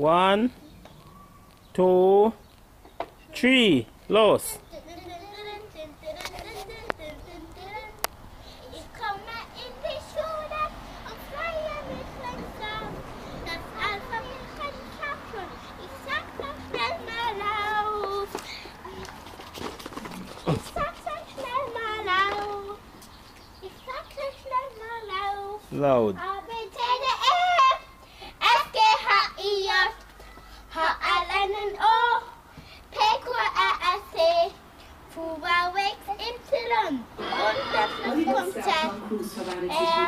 1, 2, 3. Los. Ich komme in die Schule und freue mich langsam. Das Alphabet kann ich auch schon. Ich sag noch schnell mal laut. Ich sag so schnell mal laut. Ich sag so schnell mal laut. Laut. A, B, C, D, E, F, G, H, I, J, H, L, N, N, O, P, Q, R, S, T, V, W, X, Y und das kommt Z, R,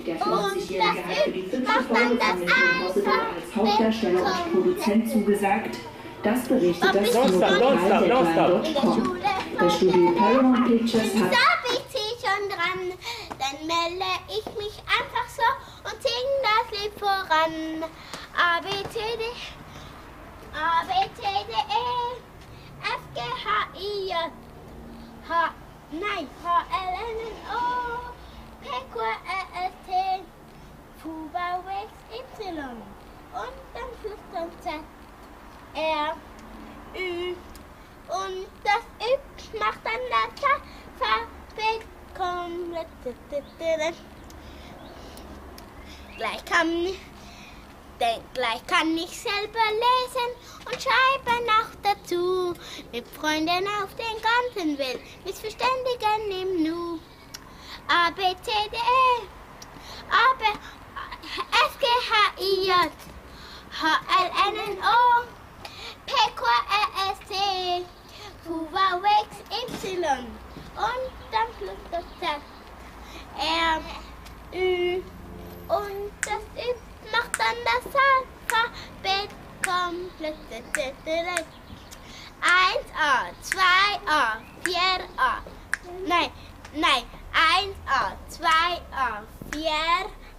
Der und 50-Jährige hat für die das 5. macht dann Folge das von Mission Impossible als Hauptdarsteller und Produzent zugesagt. Das berichtet das Don't stop, don't stop, don't stop. in der Schule. Das Studio Paramount Pictures hat Da bin ich schon dran, dann melde ich mich einfach so und sing das Lied voran. A, B, C, D, A, B, C, D, E, F, G, H, I, J, H, nein, H, L, N, N, O, P, Q, R, S, T, V, W, X, Y und dann Schluss kommt Z, R, Ü und das Ü macht dann das Alphabet komplett. Gleich kann ich selber lesen und schreiben noch dazu. Mit Freunden auf den ganzen Welt, mit Verständigen im Nu. A, B, C, D, E, A, B, F, G, H, I, J, H, L, N, N, O, P, Q, R, S, T, V, W, X, Y und dann Schluss das Z, R, Ü und das Ü macht dann das Alphabet komplett. 1A, 2A, 4A, nein, 1A, 2A, 4,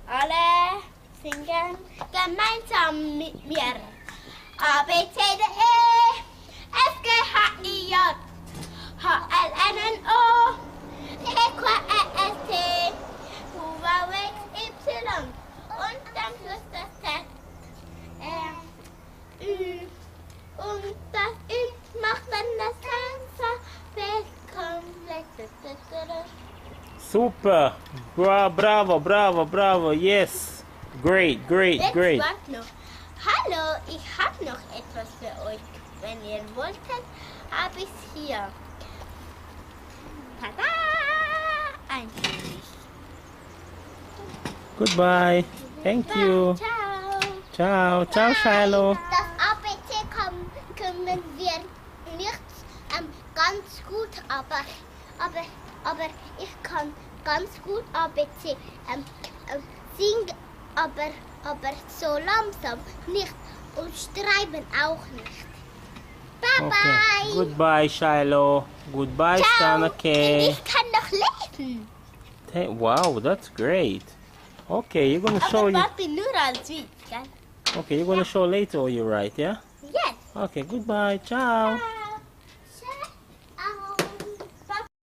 alle singen gemeinsam mit mir. A, B, C, D, E, F, G, H, I, J, H, L, N, N, O, P, Q, R, S, T, U, V, X, Y und dann Schluss das Z, R, Ü und das Ü macht dann das Alphabet komplett. Super. Bravo, bravo, bravo. Yes. Great, great, Jetzt great. wart noch. Hallo, ich habe noch etwas für euch. Wenn ihr wolltet, habe ich es hier. Tada! Ein Gesicht. Goodbye. Thank you. Ciao. Ciao, ciao, Shiloh. Das ABC können wir nicht ganz gut, aber ich kann ganz gut ABC singen, aber so langsam nicht und schreiben auch nicht. Bye Okay. bye. Goodbye, Shiloh. Goodbye, Ciao. Stanake. Ich kann noch lesen. Wow, that's great. Okay, you're gonna show Aber you. warte nur als Witz, gell? Okay, you're gonna show later all you write, yeah? Yes. Okay, goodbye. Ciao. Bye.